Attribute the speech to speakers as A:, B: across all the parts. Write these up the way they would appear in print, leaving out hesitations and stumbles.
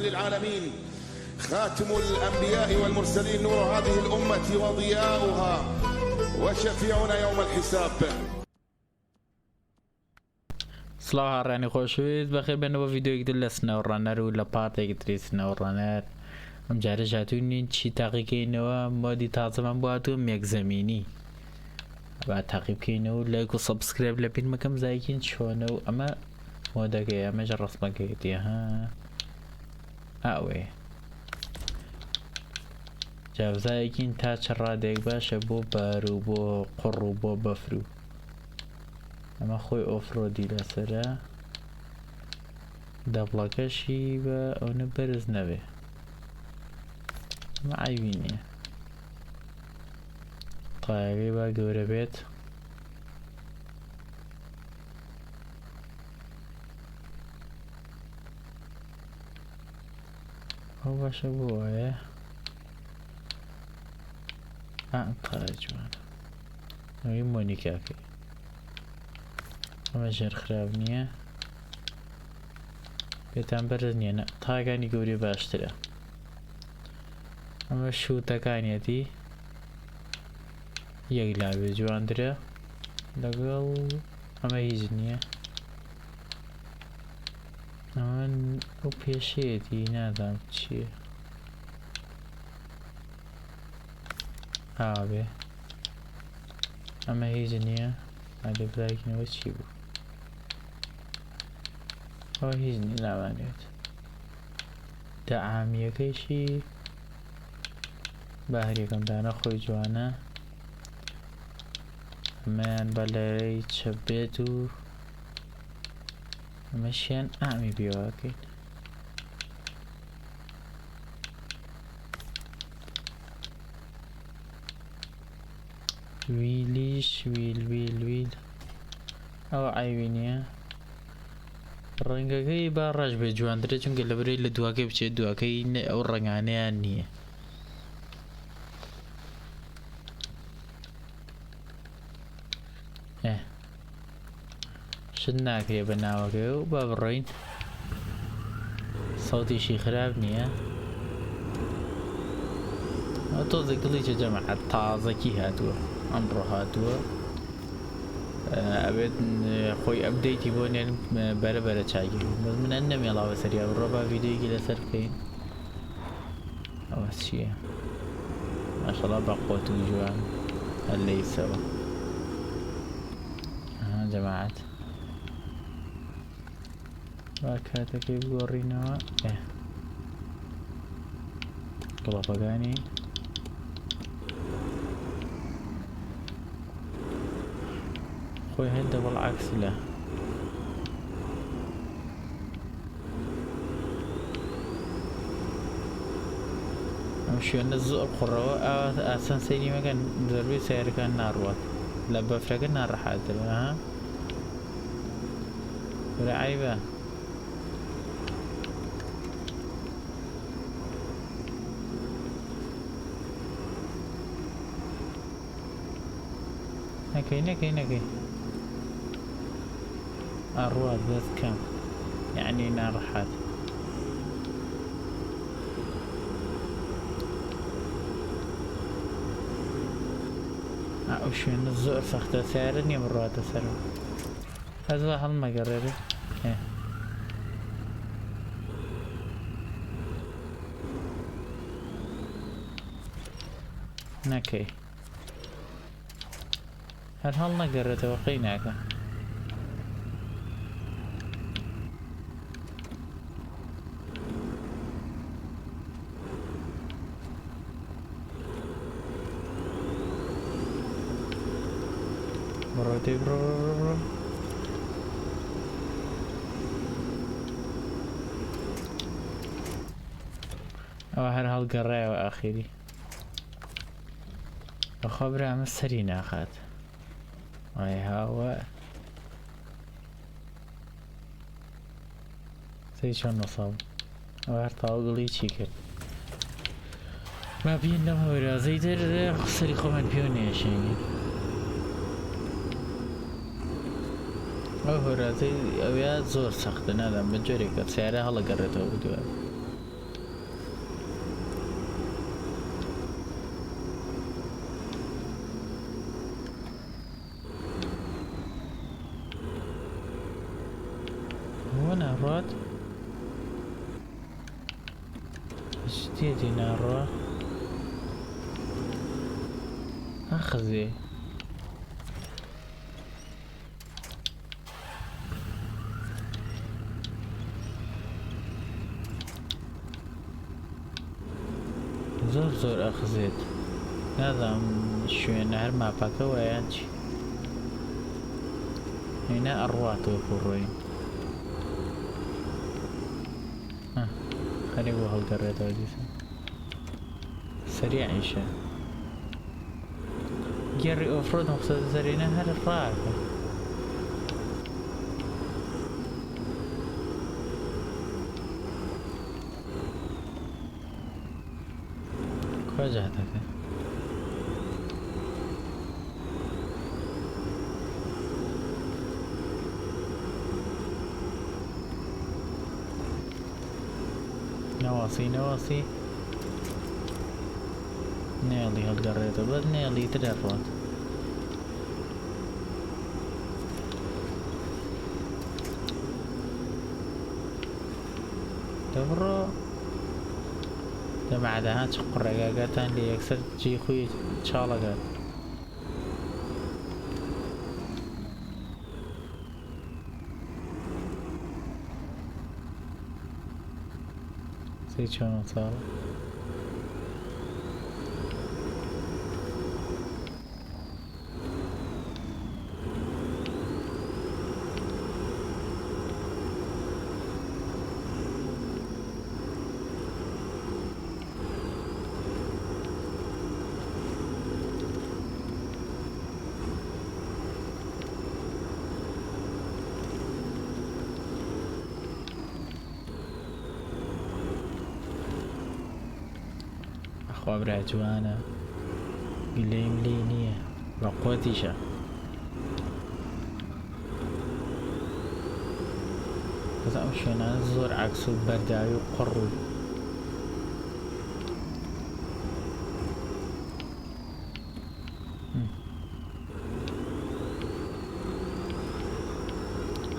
A: للعالمين، خاتم الأنبياء والمرسلين، نور هذه الأمة وضياؤها وشفيعنا يوم الحساب.
B: سڵاو هاڕێنی خۆشەویست بەخێر بێنەوە ڤیدیۆیەک لە سنەوڕەنەر و لە پارتێکی تری سنەوڕەنەر. ئەم جارە هاتوونین چی تاقیکەینەوە، مۆدی تازەمان بۆ هاتووە مێک زەمینی. با تاقی بکەینەوە و لایک و سەبسکرایب لە پین مەکەم زایکین چۆنە و ئەمە مۆدەکەی ئەمەش ڕستمەکەیەتی ئاوێ جاوزایەکین تا چڕادێک باشە بۆ بار و بۆ قوڕ و بۆ بەفر و ئەمە خۆی ئۆفرۆدی لەسرە دەبڵەکەشی بە ئەوە بەرز نەبێ، ئەمە عیبی نییە. قایەکەی با گەورە بێت، ئەو باشە بۆ وایە قایە جوانە، ئەوەی مۆنیکاکەی ئەمە ژێر خراپ نییە، پێتان بەرز نییە، تاکانی گەوری باشترە. ئەمە شووتەکانیەتی یەک لاوێ جواندرە لەگەڵ ئەمە هیچ نییە. ئەمە ئەو پێشەیەتی نازانم چییە، ئاوێ ئەمە هیچ نییە. ئادێ بزایکنەوە چی بوو، ئەوە هیچ ناوانێت. دەعامیەکەیشی باهریەکەم دانە خۆی جوانە، ئەمەیان بە لەرەی چەپ بێت و ئەمەشیان ئامی بێواکەین. ویلیش ویل ئەوە عیبی نییە. ڕەنگەکەی با ڕەش بێت جواندرە، چونکە لەبەرەی لە دواکەی بچێت دواکەی ئەو ڕەنگانەیان نییە. شت ناکرێ بە ناوەکەی و با بڕۆین. سەوتیشی خراپ نییە. ئەو تۆزە گڵیچە جەماعەت تازەکی هاتووە، ئەمڕۆ هاتووە، ئەوێت خۆی ئەپدەیتی بۆ نێن بەرەبەرە چاکی بەس منە نەمێڵاوە سەریا بڕۆ با ڤیدیۆیەکی لەسەر بکەین. ئەوە چییە؟ ماشەڵڵا بە قۆت و جوان هەر لەیسەوە جەماعەت. با کاتەکەی بگۆڕینەوە. گڵۆپەکانی خۆی هەندە بەڵعکس لە ئەم شوێنە زۆر قوڕەوە، ئاوا ئاسان سەیری مەکەن، زۆربەی سیارەکان ناڕوات، لە بەفرەکە ناڕەحاترە. وەرە عیبە. نەکەی ئاڕوات دەست کەم، یعنی ناڕەحات. ئەو شوێنە زۆر سەختە، سیارە نییە بڕاتە سەرەوە. هەزوە هەڵمەگەڕێرە. نەکەی هەر هەڵ نەگەڕێتەوە، قەی ناکە. بڕۆ ئەوە هەر هەڵگەڕایەوە ئاخیری. بەخوا برا ئەمە سەری ناخات. ئای هاوە سەی چۆن نەساڵ، ئەوە هەر تاوەگڵی چی کرد. با بین لەم هەورازەی تر سەری خۆمان پێ نێشێنین. ئەو هەورازەی ئەویا زۆر سەختە، نادام بە جۆرێکە سیارە هەڵەگەڕێتەوە دووە. زيتي نارة أخذي زور زور أخذت هذا شوية هەر ماپەکەوە یان چی هێنا ئەڕواتەوە کوڕۆین خەرێک بۆ هەڵگەڕێتەوە دیسان سەریعیشە گێڕی ئۆفرۆد مەقسەدە زەرێنە هەر ڕاکە کواجاتەکە نەواسی نێڵی هەڵگەڕێتەوە بەس نێڵی تر دەڕوات دەبڕۆ دەمەعدەها چ قوڕێگاگاتان لە یەکسەر جێ خۆی چاڵەگات سێ چۆن چاڵە خوا برا جوانە گلەیم لێ نییە بە قوتیشە بەس ئەم شوێنانە زۆر عەکس و بەرداوی و قوڕ و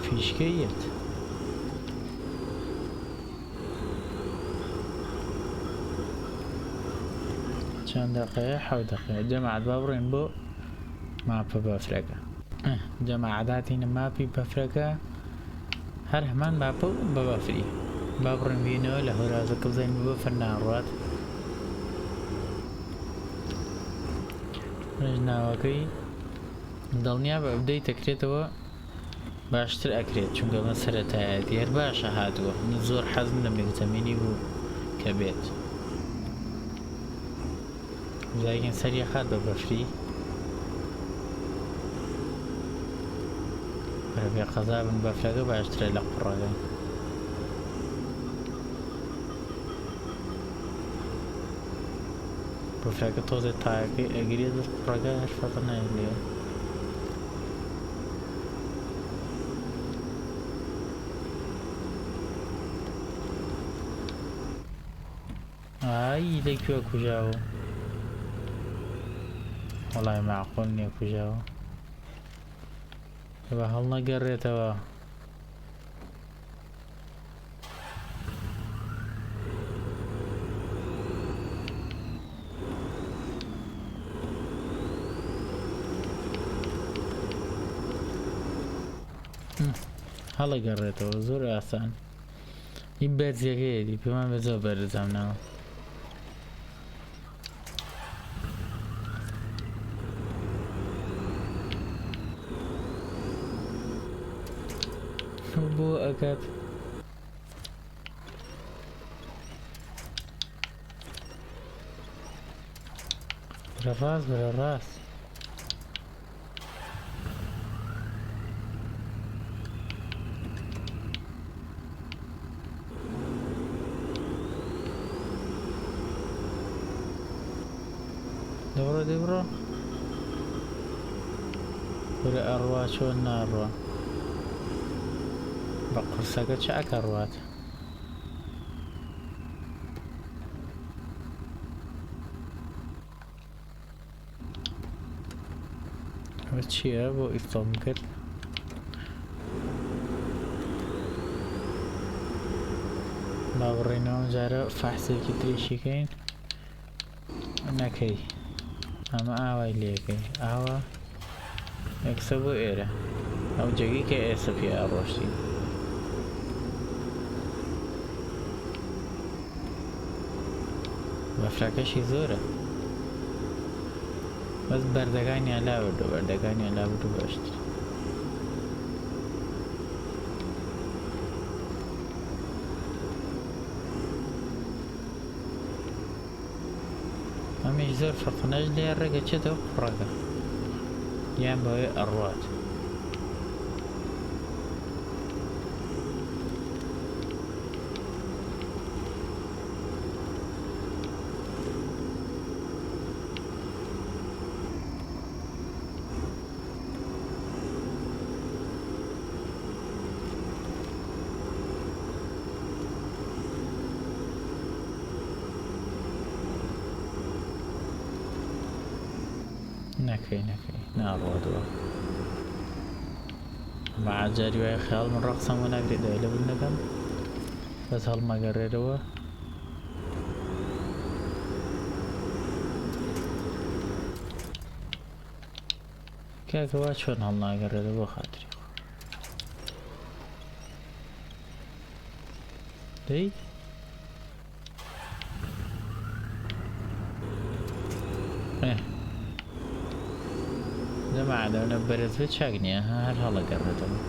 B: فیشکەیەت چەند دەقەیە 7 دقیقە جەماعەت با بڕۆین بۆ ماپە بەفرەکە جەماعەتاتینە ماپی بەفرەکە هەر هەمان ماپە بە بەفری با بڕۆین بینەوە لە هۆرازەکە بزانین بە بەفر ناڕوات ڕێژناوەکەی دڵنیا بە ئەبدەیت دەکرێتەوە باشتر ئەکرێت چونکە مە سەرەتایەتی هەر باشە هاتووە من زۆر حەزم لە مێگزەمینی بوو کە بێت زایگەن سەریە خات بە بەفری بەبێ قەزا بن بەفرەکە باشترە لە قوڕەکە بەفرەکە تۆزێ تاکەی ئەگرێت قوڕەکە هەر فەتە نایە لێ ئای لەکوێ کوژاوە وەڵای معقول نییە کوژاوە بە هەڵ نەگەڕێتەوە هەڵەگەڕێتەوە زۆر ئاسان هی بەرزیەکەیەتی پێمان بێ زۆر بەرزام ناوە بۆ ئەکات برە ڕاست برە ڕاست دەبڕۆ دەبڕۆ برە ئەڕوا چۆن ناڕوە بە قورسەکە چ ئەکەڕوات ئەمە چییە بۆ ئیستۆم کرد هاوڕێنەوە جارە فەحسێکی تریشیکەین نەکەی ئەمە ئاوای لێکەی ئاوە یەکسە بۆ ئێرە ئەو جێگی کە ئێستا پێ ئاڕۆشتی بەفراکەشی زۆرە بەس بەردەکانیان لاوردو بەردەکانیان لاوردو باشتر ئەمیش زۆر فەقنەش لێ ڕێگە چێتەوە قوڕەکە یان بەوەی ئەڕوات نەکەی ناڕواتەوە بەعجاری وایە خەیاڵ من ڕەقسەم وە ناگرێت دەوێت لە بن نەکەم بەس هەڵمەگەڕێرەوە کاکەوا چۆن هەڵناگەڕێرەوە بۆ خاتری دەی جەماعە لەونە بەرز بێت چاک نییە هەر هەڵەگەڕێتەوە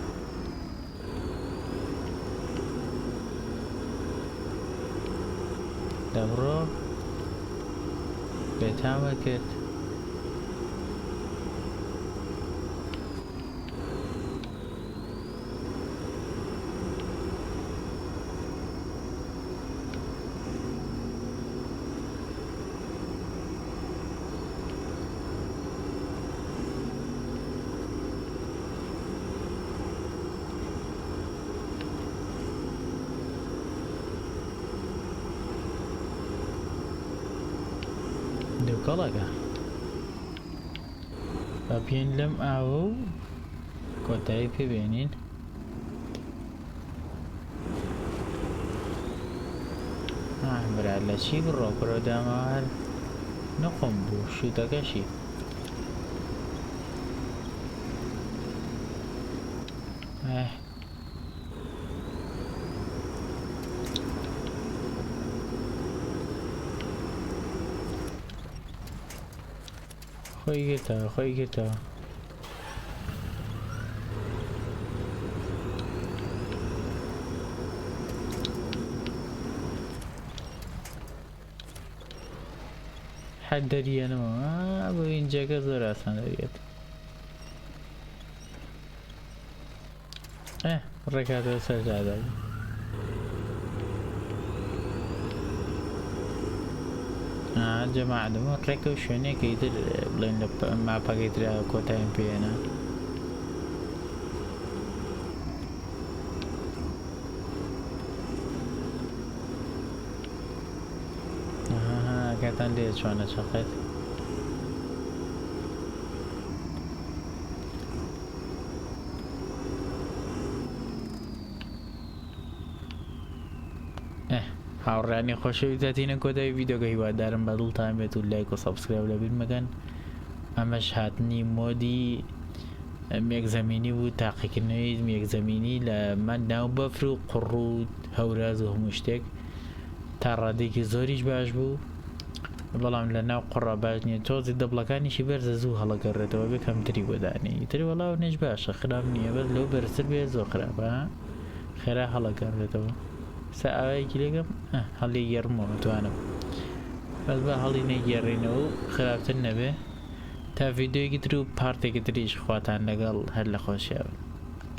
B: دەبڕۆ بێتامە کرد دووکەڵەکە بە پێین لەم ئاوە و کۆتایی پێبێنین برا لە چی بڕۆ دامار نەخۆم بوو شوتەکەشی خۆی گرتەوە حد دەریێنەوە بۆ اینجاگە زۆر ئاسان دەریێت ڕێکاتەوە سەر جاداگە جەماعە دەمە ڕێکە و شوێنێکی تر بڵێن لە ماپەکەی ترا کۆتاییم پێێنە کاتان لێ چۆنە چەقێت هاوڕانی خۆشەویستاتینە کۆتایی ڤیدیۆگە هیوادارم بەدڵتان بێت و لایک و سەبسکرایب لەبیر مەکەن ئەمەش هاتنی مۆدی مێکزەمینی بوو تاقیکردنەوەی مێکزەمینی لە ناو بەفر و قوڕ و هەوراز و هەموو شتێک تا ڕادێکی زۆریش باش بوو بەڵام لە ناو قوڕە باش نییە تۆزی دەبڵەکانیشی بەرزە زوو هەڵەگەڕێتەوە بێ کەمتری بۆدانی تری وەڵاو نێژ باشە خراپ نییە بەس لەو بەرزتر بێ زۆر خراپە خێرا هەڵەگەڕێتەوە سا ئاوایەکی لێگەم هەڵی گەڕمەوە توانم بەس بە هەڵی نەیگەڕێنەوە و خراپتر نەبێ تا ڤیدیۆیەکی تر و پارتێکی تریش خواتان لەگەڵ هەر لە خۆشیاوە